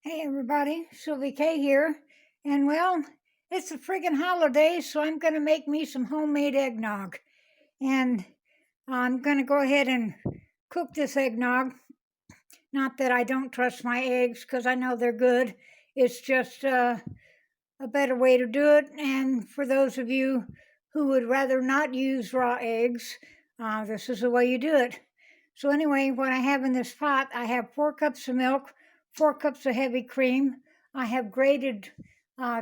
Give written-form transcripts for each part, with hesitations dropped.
Hey everybody, Sylvie K here. And well, it's a friggin' holiday, so I'm gonna make me some homemade eggnog. And I'm gonna go ahead and cook this eggnog. Not that I don't trust my eggs, because I know they're good. It's just a better way to do it. And for those of you who would rather not use raw eggs, this is the way you do it. So anyway, what I have in this pot, I have 4 cups of milk, 4 cups of heavy cream. I have grated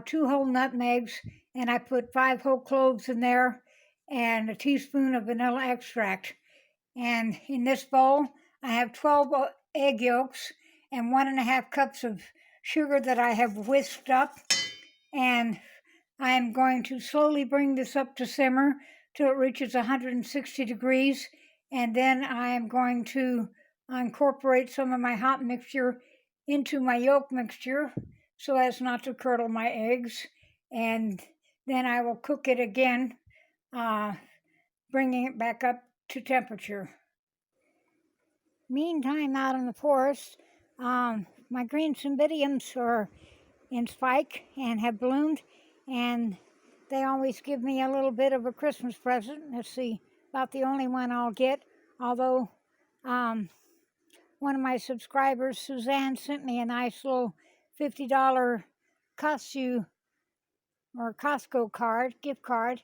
2 whole nutmegs, and I put 5 whole cloves in there, and a teaspoon of vanilla extract. And in this bowl, I have 12 egg yolks and 1.5 cups of sugar that I have whisked up. And I am going to slowly bring this up to simmer till it reaches 160 degrees. And then I am going to incorporate some of my hot mixture into my yolk mixture so as not to curdle my eggs. And then I will cook it again, bringing it back up to temperature. Meantime, out in the forest, my green cymbidiums are in spike and have bloomed, and they always give me a little bit of a Christmas present. That's about the only one I'll get, although one of my subscribers, Suzanne, sent me a nice little $50 Costco gift card,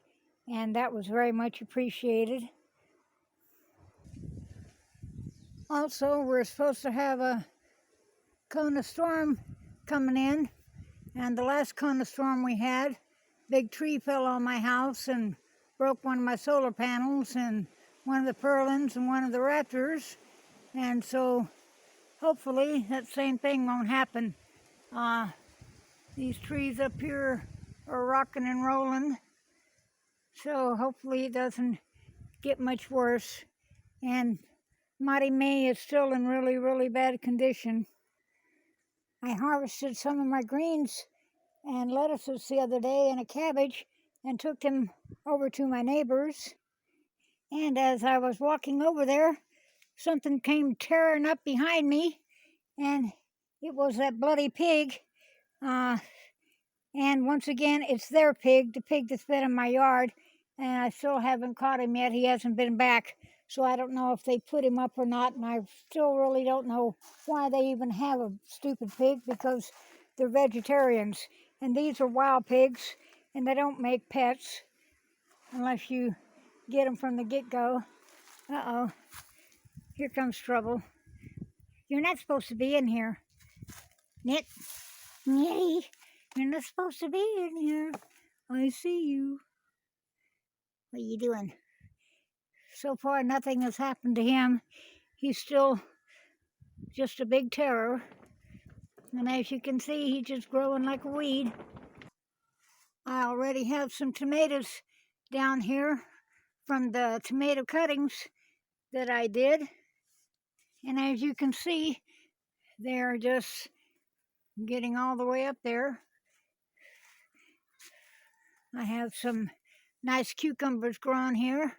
and that was very much appreciated. Also, we're supposed to have a cone of storm coming in, and the last cone of storm we had, big tree fell on my house and broke one of my solar panels and one of the purlins and one of the raptors, and so hopefully that same thing won't happen. These trees up here are rocking and rolling, so hopefully it doesn't get much worse. And Mighty May is still in really, really bad condition. I harvested some of my greens and lettuces the other day and a cabbage and took them over to my neighbor's. And as I was walking over there, something came tearing up behind me, and it was that bloody pig. And once again, it's their pig, the pig that's been in my yard, and I still haven't caught him yet. He hasn't been back. So I don't know if they put him up or not, and I still really don't know why they even have a stupid pig, because they're vegetarians. And these are wild pigs, and they don't make pets unless you get them from the get-go. Uh-oh, here comes trouble. You're not supposed to be in here. Nit, Nitty, you're not supposed to be in here. I see you. What are you doing? So far, nothing has happened to him. He's still just a big terror. And as you can see, he's just growing like a weed. I already have some tomatoes down here from the tomato cuttings that I did. And as you can see, they're just getting all the way up there. I have some nice cucumbers growing here.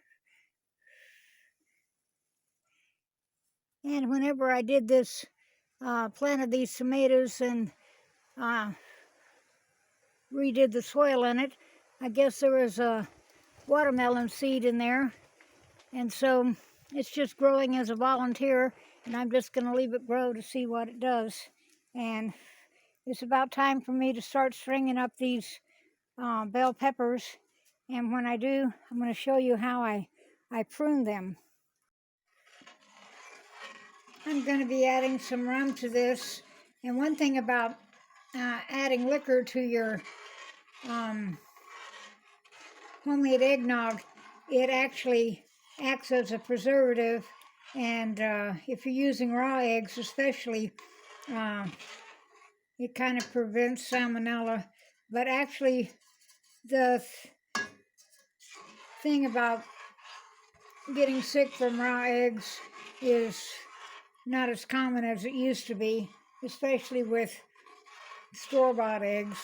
And whenever I did this, planted these tomatoes and redid the soil in it, I guess there was a watermelon seed in there. And so it's just growing as a volunteer, and I'm just going to leave it grow to see what it does. And it's about time for me to start stringing up these bell peppers. And when I do, I'm going to show you how I prune them. I'm going to be adding some rum to this. And one thing about adding liquor to your homemade eggnog, it actually acts as a preservative. And if you're using raw eggs especially, it kind of prevents salmonella. But actually, the thing about getting sick from raw eggs is not as common as it used to be, especially with store-bought eggs.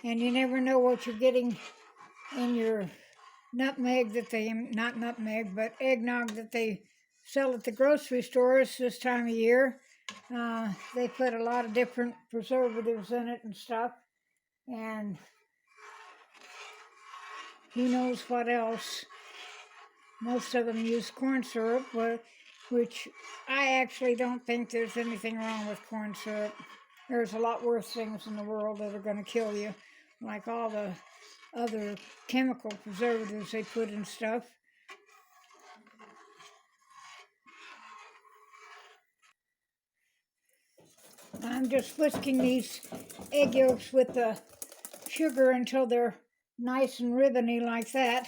and you never know what you're getting in your nutmeg that they, not nutmeg, but eggnog that they sell at the grocery stores this time of year. They put a lot of different preservatives in it and stuff, and who knows what else. Most of them use corn syrup, which I actually don't think there's anything wrong with corn syrup. There's a lot worse things in the world that are going to kill you, like all the other chemical preservatives they put in stuff. I'm just whisking these egg yolks with the sugar until they're nice and ribbony like that.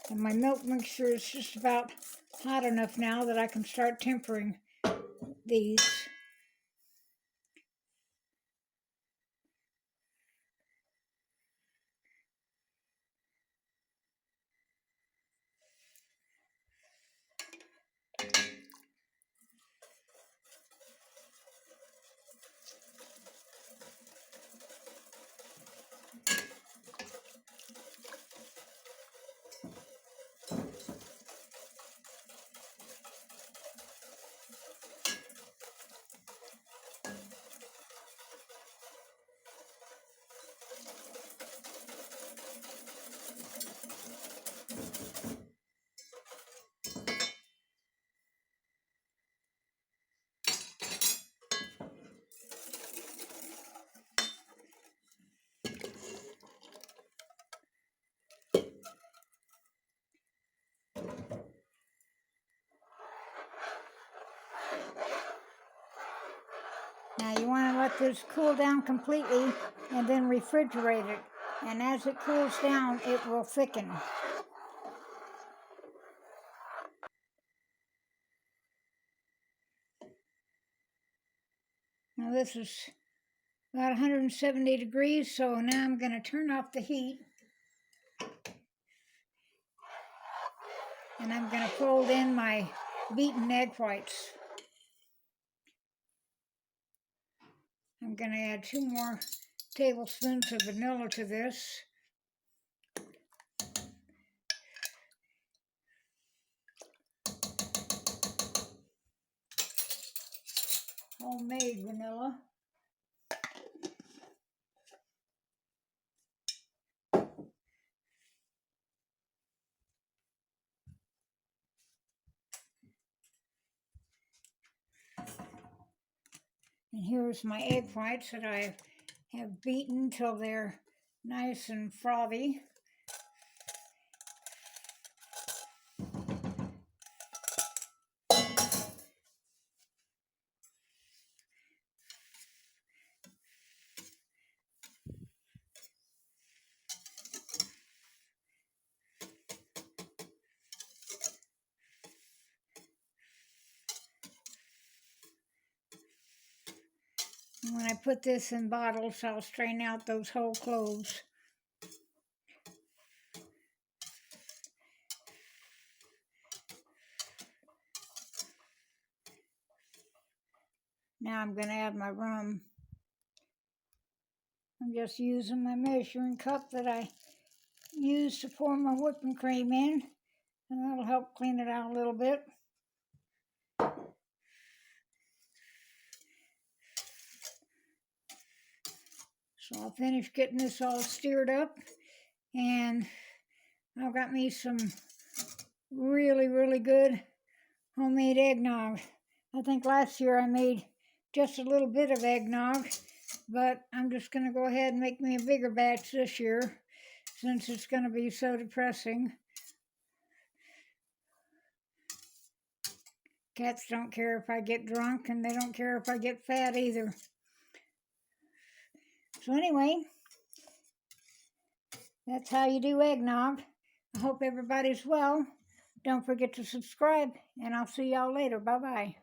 And my milk mixture is just about hot enough now that I can start tempering these. Now you want to let this cool down completely and then refrigerate it. And as it cools down, it will thicken. Now this is about 170 degrees, so now I'm going to turn off the heat. And I'm going to fold in my beaten egg whites. I'm going to add 2 more tablespoons of vanilla to this. Homemade vanilla. And here's my egg whites that I have beaten till they're nice and frothy. And when I put this in bottles, I'll strain out those whole cloves. Now I'm going to add my rum. I'm just using my measuring cup that I used to pour my whipping cream in, and that'll help clean it out a little bit. So I'll finish getting this all stirred up, and I've got me some really, really good homemade eggnog. I think last year I made just a little bit of eggnog, but I'm just going to go ahead and make me a bigger batch this year since it's going to be so depressing. Cats don't care if I get drunk, and they don't care if I get fat either. So anyway, that's how you do eggnog. I hope everybody's well. Don't forget to subscribe, and I'll see y'all later. Bye-bye.